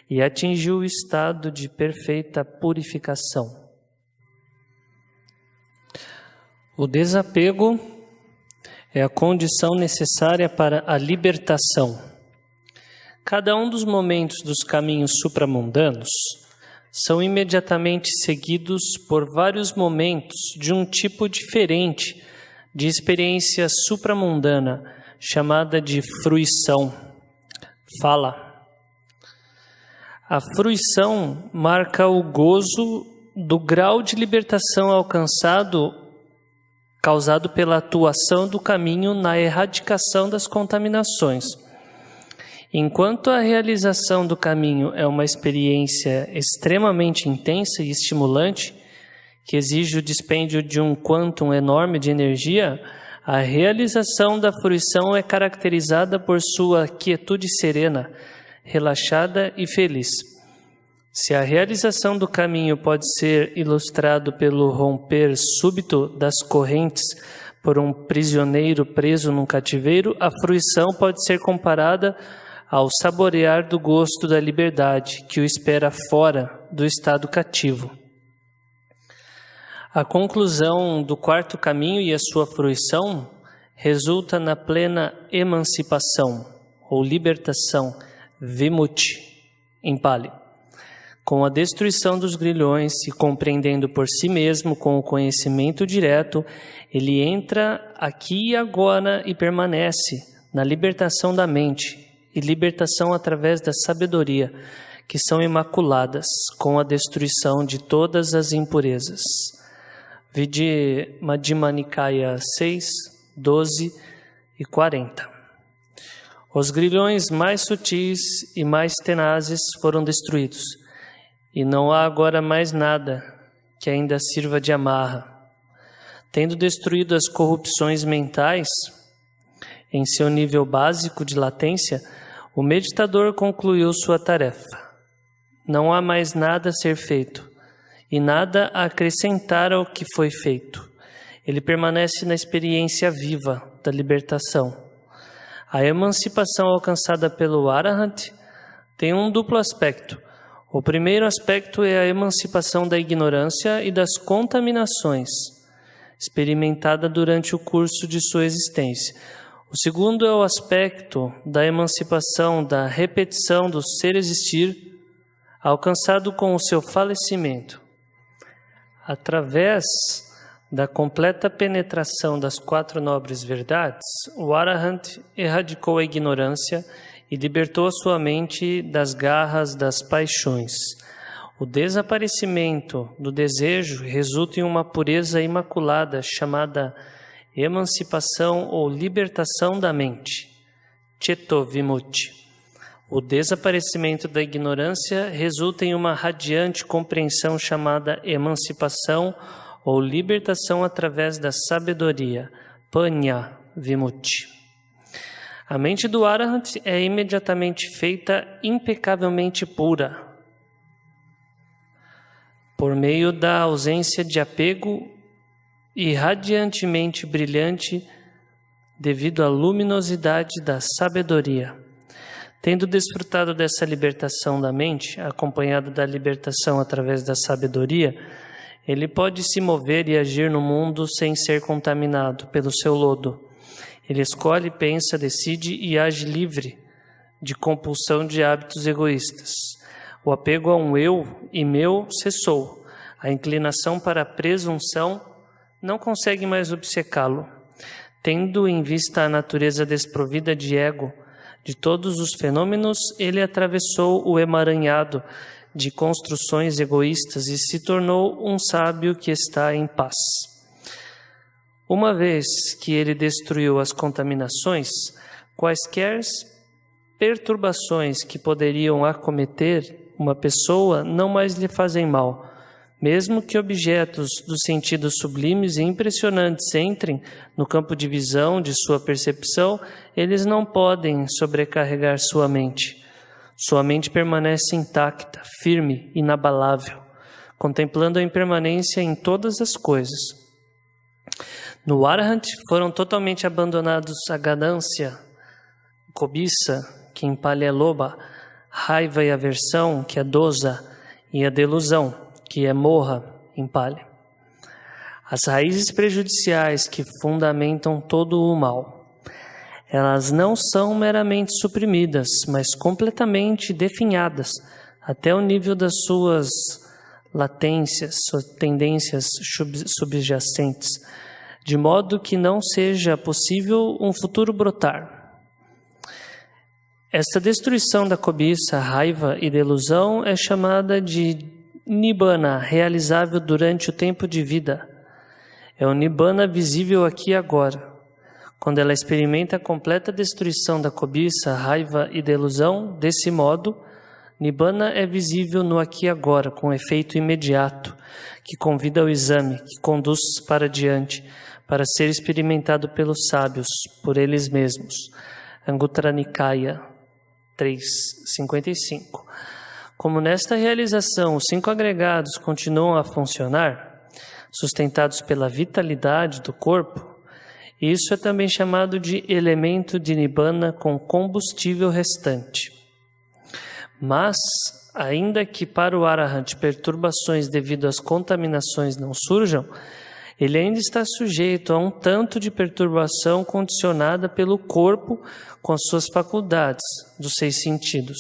e atingiu o estado de perfeita purificação. O desapego é a condição necessária para a libertação. Cada um dos momentos dos caminhos supramundanos são imediatamente seguidos por vários momentos de um tipo diferente de experiência supramundana, chamada de fruição. Fala. A fruição marca o gozo do grau de libertação causado pela atuação do caminho na erradicação das contaminações. Enquanto a realização do caminho é uma experiência extremamente intensa e estimulante, que exige o dispêndio de um quantum enorme de energia, a realização da fruição é caracterizada por sua quietude serena, relaxada e feliz. Se a realização do caminho pode ser ilustrado pelo romper súbito das correntes por um prisioneiro preso num cativeiro, a fruição pode ser comparada ao saborear do gosto da liberdade que o espera fora do estado cativo. A conclusão do quarto caminho e a sua fruição resulta na plena emancipação ou libertação, Vimutti, em Pali. Com a destruição dos grilhões e compreendendo por si mesmo com o conhecimento direto, ele entra aqui e agora e permanece na libertação da mente e libertação através da sabedoria, que são imaculadas com a destruição de todas as impurezas. Vide Madhyama Nikaya 6, 12 e 40. Os grilhões mais sutis e mais tenazes foram destruídos, e não há agora mais nada que ainda sirva de amarra. Tendo destruído as corrupções mentais em seu nível básico de latência, o meditador concluiu sua tarefa. Não há mais nada a ser feito e nada a acrescentar ao que foi feito. Ele permanece na experiência viva da libertação. A emancipação alcançada pelo Arahant tem um duplo aspecto. O primeiro aspecto é a emancipação da ignorância e das contaminações, experimentada durante o curso de sua existência. O segundo é o aspecto da emancipação da repetição do ser existir, alcançado com o seu falecimento. Através da completa penetração das 4 nobres verdades, o Arahant erradicou a ignorância e libertou a sua mente das garras das paixões. O desaparecimento do desejo resulta em uma pureza imaculada chamada emancipação ou libertação da mente, Cheto Vimutti. O desaparecimento da ignorância resulta em uma radiante compreensão chamada emancipação ou libertação através da sabedoria, Panya Vimutti. A mente do Arahant é imediatamente feita impecavelmente pura, por meio da ausência de apego e radiantemente brilhante devido à luminosidade da sabedoria. Tendo desfrutado dessa libertação da mente, acompanhada da libertação através da sabedoria, ele pode se mover e agir no mundo sem ser contaminado pelo seu lodo. Ele escolhe, pensa, decide e age livre de compulsão de hábitos egoístas. O apego a um eu e meu cessou. A inclinação para a presunção não consegue mais obcecá-lo. Tendo em vista a natureza desprovida de ego de todos os fenômenos, ele atravessou o emaranhado de construções egoístas e se tornou um sábio que está em paz. Uma vez que ele destruiu as contaminações, quaisquer perturbações que poderiam acometer uma pessoa não mais lhe fazem mal. Mesmo que objetos dos sentidos sublimes e impressionantes entrem no campo de visão de sua percepção, eles não podem sobrecarregar sua mente. Sua mente permanece intacta, firme, inabalável, contemplando a impermanência em todas as coisas. No Arhat foram totalmente abandonados a ganância, cobiça, que em Pali é loba, raiva e aversão, que é dosa, e a delusão, que é moha, em Pali. As raízes prejudiciais que fundamentam todo o mal. Elas não são meramente suprimidas, mas completamente definhadas, até o nível das suas latências, suas tendências subjacentes, de modo que não seja possível um futuro brotar. Esta destruição da cobiça, raiva e delusão é chamada de Nibbana, realizável durante o tempo de vida. É o Nibbana visível aqui e agora. Quando ela experimenta a completa destruição da cobiça, raiva e delusão, desse modo, Nibbana é visível no aqui e agora, com efeito imediato, que convida ao exame, que conduz para diante, para ser experimentado pelos sábios, por eles mesmos. Anguttara Nikaya 3.55. Como nesta realização os 5 agregados continuam a funcionar, sustentados pela vitalidade do corpo, isso é também chamado de elemento de Nibbana com combustível restante. Mas, ainda que para o Arahant perturbações devido às contaminações não surjam, ele ainda está sujeito a um tanto de perturbação condicionada pelo corpo com as suas faculdades dos 6 sentidos.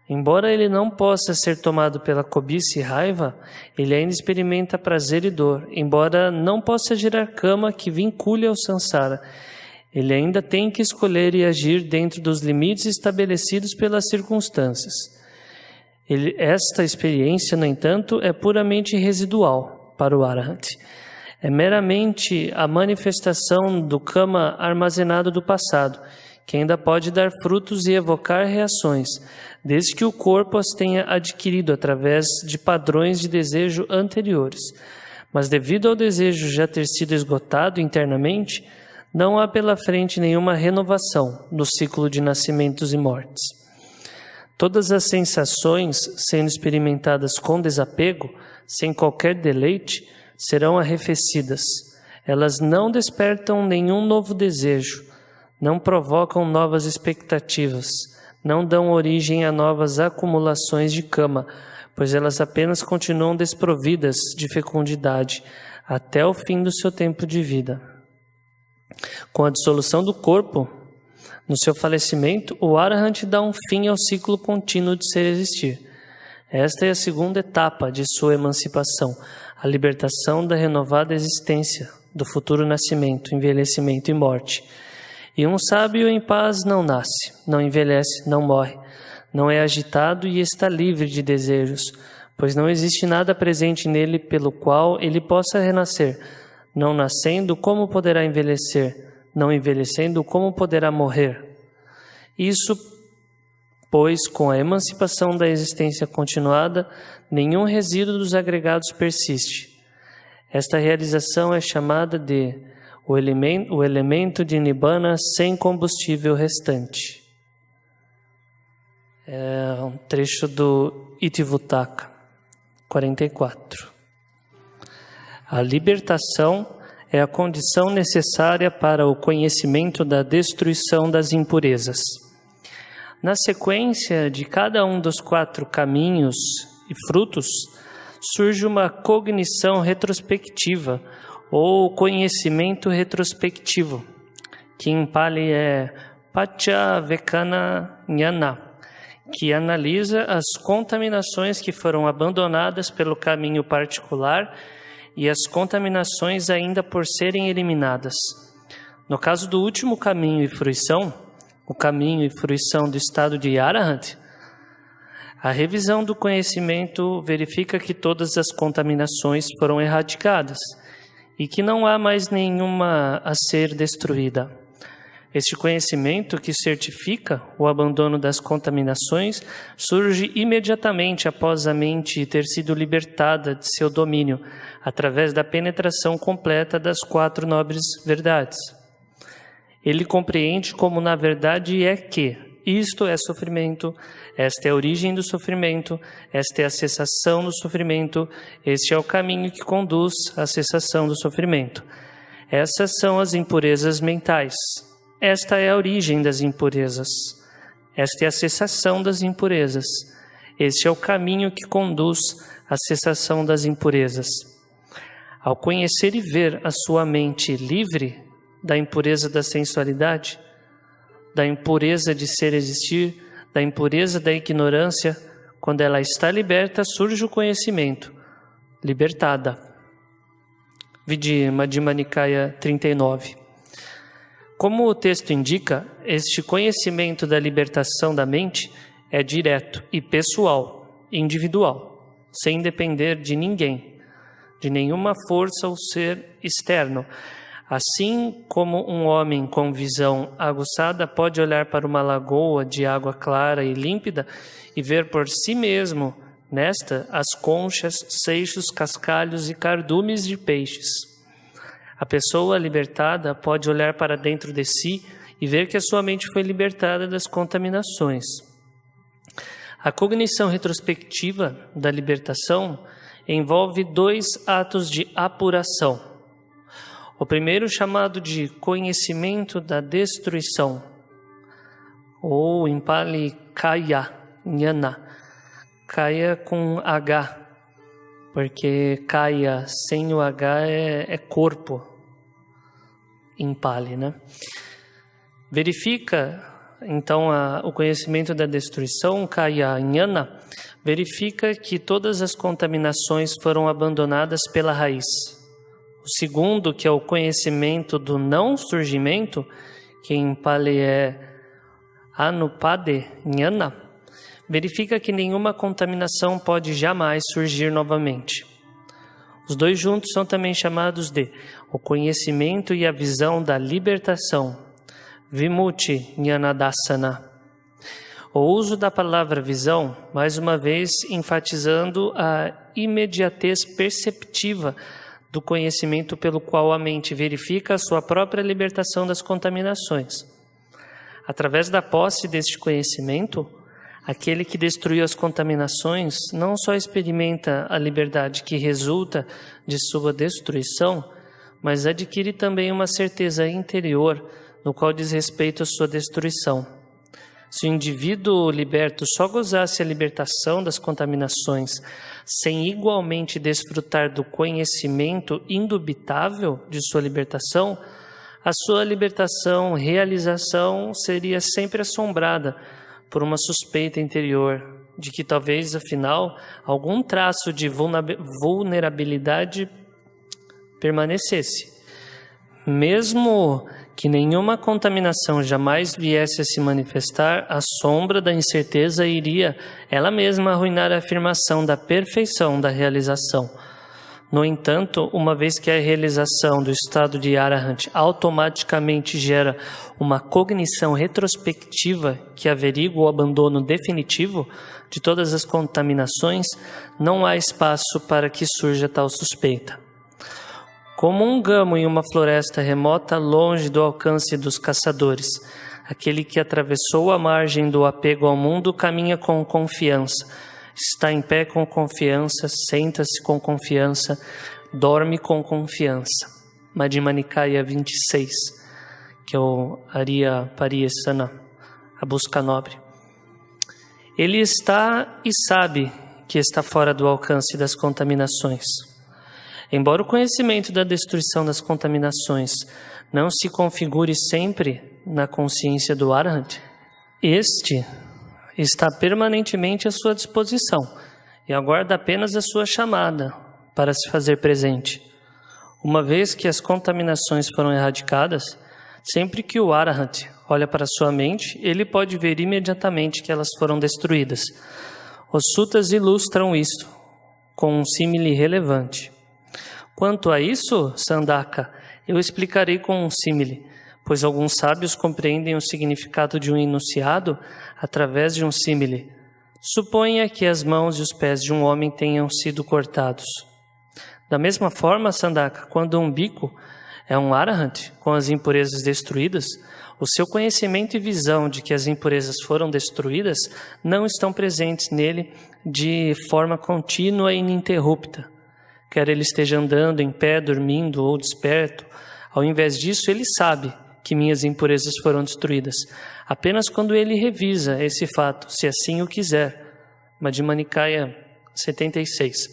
Embora ele não possa ser tomado pela cobiça e raiva, ele ainda experimenta prazer e dor. Embora não possa gerar kama que vincule ao samsara, ele ainda tem que escolher e agir dentro dos limites estabelecidos pelas circunstâncias. Esta experiência, no entanto, é puramente residual para o Arahant. É meramente a manifestação do kama armazenado do passado, que ainda pode dar frutos e evocar reações, desde que o corpo as tenha adquirido através de padrões de desejo anteriores. Mas devido ao desejo já ter sido esgotado internamente, não há pela frente nenhuma renovação no ciclo de nascimentos e mortes. Todas as sensações, sendo experimentadas com desapego, sem qualquer deleite, serão arrefecidas. Elas não despertam nenhum novo desejo, não provocam novas expectativas, não dão origem a novas acumulações de kama, pois elas apenas continuam desprovidas de fecundidade até o fim do seu tempo de vida. Com a dissolução do corpo, no seu falecimento, o Arahant dá um fim ao ciclo contínuo de ser e existir. Esta é a segunda etapa de sua emancipação, a libertação da renovada existência, do futuro nascimento, envelhecimento e morte. E um sábio em paz não nasce, não envelhece, não morre, não é agitado e está livre de desejos, pois não existe nada presente nele pelo qual ele possa renascer. Não nascendo, como poderá envelhecer? Não envelhecendo, como poderá morrer? Isso, pois, com a emancipação da existência continuada, nenhum resíduo dos agregados persiste. Esta realização é chamada de o elemento de Nibbana sem combustível restante. É um trecho do Itivuttaka 44. A libertação é a condição necessária para o conhecimento da destruição das impurezas. Na sequência de cada um dos 4 caminhos e frutos, surge uma cognição retrospectiva, ou conhecimento retrospectivo, que em Pali é Paccavekkhana Jnana, que analisa as contaminações que foram abandonadas pelo caminho particular e as contaminações ainda por serem eliminadas. No caso do último caminho e fruição, o caminho e fruição do estado de Arahant, a revisão do conhecimento verifica que todas as contaminações foram erradicadas e que não há mais nenhuma a ser destruída. Este conhecimento que certifica o abandono das contaminações surge imediatamente após a mente ter sido libertada de seu domínio, através da penetração completa das 4 nobres verdades. Ele compreende como na verdade é que isto é sofrimento, esta é a origem do sofrimento, esta é a cessação do sofrimento, este é o caminho que conduz à cessação do sofrimento. Essas são as impurezas mentais. Esta é a origem das impurezas. Esta é a cessação das impurezas. Este é o caminho que conduz à cessação das impurezas. Ao conhecer e ver a sua mente livre da impureza da sensualidade, da impureza de ser existir, da impureza da ignorância, quando ela está liberta, surge o conhecimento. Libertada. Vide Madhyama Nikaya 39. Como o texto indica, este conhecimento da libertação da mente é direto e pessoal, individual, sem depender de ninguém, de nenhuma força ou ser externo. Assim como um homem com visão aguçada pode olhar para uma lagoa de água clara e límpida e ver por si mesmo, nesta, as conchas, seixos, cascalhos e cardumes de peixes. A pessoa libertada pode olhar para dentro de si e ver que a sua mente foi libertada das contaminações. A cognição retrospectiva da libertação envolve 2 atos de apuração. O primeiro, chamado de conhecimento da destruição, ou em Pali Kaya Jnana, Kaya com H, porque Kaya sem o H é corpo, em Pali, né? Verifica, então, o conhecimento da destruição, Kaya Jnana, verifica que todas as contaminações foram abandonadas pela raiz. O segundo, que é o conhecimento do não surgimento, que em Pali é Anupade Jnana, verifica que nenhuma contaminação pode jamais surgir novamente. Os 2 juntos são também chamados de o conhecimento e a visão da libertação, Vimutti Jnanadasana. O uso da palavra visão, mais uma vez enfatizando a imediatez perceptiva do conhecimento pelo qual a mente verifica a sua própria libertação das contaminações. Através da posse deste conhecimento, aquele que destruiu as contaminações não só experimenta a liberdade que resulta de sua destruição, mas adquire também uma certeza interior no qual diz respeito à sua destruição. Se o indivíduo liberto só gozasse a libertação das contaminações sem igualmente desfrutar do conhecimento indubitável de sua libertação, a sua libertação, realização seria sempre assombrada por uma suspeita interior de que talvez, afinal, algum traço de vulnerabilidade permanecesse. Mesmo que nenhuma contaminação jamais viesse a se manifestar, a sombra da incerteza iria ela mesma arruinar a afirmação da perfeição da realização. No entanto, uma vez que a realização do estado de Arahant automaticamente gera uma cognição retrospectiva que averigua o abandono definitivo de todas as contaminações, não há espaço para que surja tal suspeita. Como um gamo em uma floresta remota, longe do alcance dos caçadores, aquele que atravessou a margem do apego ao mundo caminha com confiança, está em pé com confiança, senta-se com confiança, dorme com confiança. Madhyama Nikaya 26, que é o Arya Pariyesana, a busca nobre. Ele está e sabe que está fora do alcance das contaminações. Embora o conhecimento da destruição das contaminações não se configure sempre na consciência do Arahant, este está permanentemente à sua disposição e aguarda apenas a sua chamada para se fazer presente. Uma vez que as contaminações foram erradicadas, sempre que o Arahant olha para sua mente, ele pode ver imediatamente que elas foram destruídas. Os suttas ilustram isto com um símile relevante. Quanto a isso, Sandaka, eu explicarei com um símile, pois alguns sábios compreendem o significado de um enunciado através de um símile. Suponha que as mãos e os pés de um homem tenham sido cortados. Da mesma forma, Sandaka, quando um bhikkhu é um arahant com as impurezas destruídas, o seu conhecimento e visão de que as impurezas foram destruídas não estão presentes nele de forma contínua e ininterrupta. Quer ele esteja andando em pé, dormindo ou desperto, ao invés disso, ele sabe que minhas impurezas foram destruídas, apenas quando ele revisa esse fato, se assim o quiser. Madhyama Nikaya 76.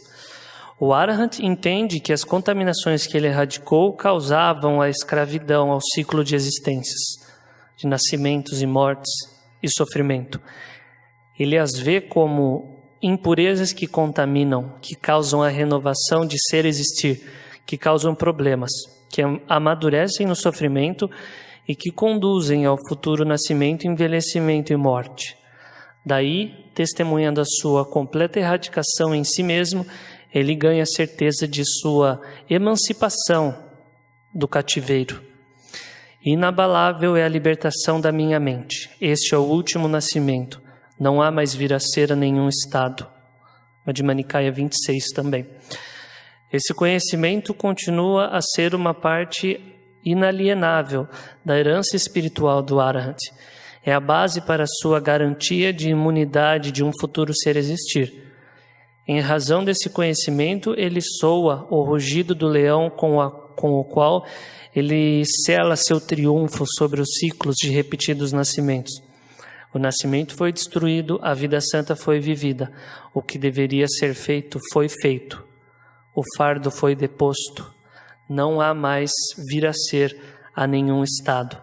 O Arahant entende que as contaminações que ele erradicou causavam a escravidão ao ciclo de existências, de nascimentos e mortes e sofrimento. Ele as vê como impurezas que contaminam, que causam a renovação de ser e existir, que causam problemas, que amadurecem no sofrimento e que conduzem ao futuro nascimento, envelhecimento e morte. Daí, testemunhando a sua completa erradicação em si mesmo, ele ganha a certeza de sua emancipação do cativeiro. Inabalável é a libertação da minha mente. Este é o último nascimento. Não há mais vir a ser a nenhum estado. Madhyama Nikaya 26 também. Esse conhecimento continua a ser uma parte inalienável da herança espiritual do Arahant. É a base para a sua garantia de imunidade de um futuro ser existir. Em razão desse conhecimento, ele soa o rugido do leão com o qual ele sela seu triunfo sobre os ciclos de repetidos nascimentos. O nascimento foi destruído, a vida santa foi vivida. O que deveria ser feito foi feito. O fardo foi deposto. Não há mais vir a ser a nenhum estado.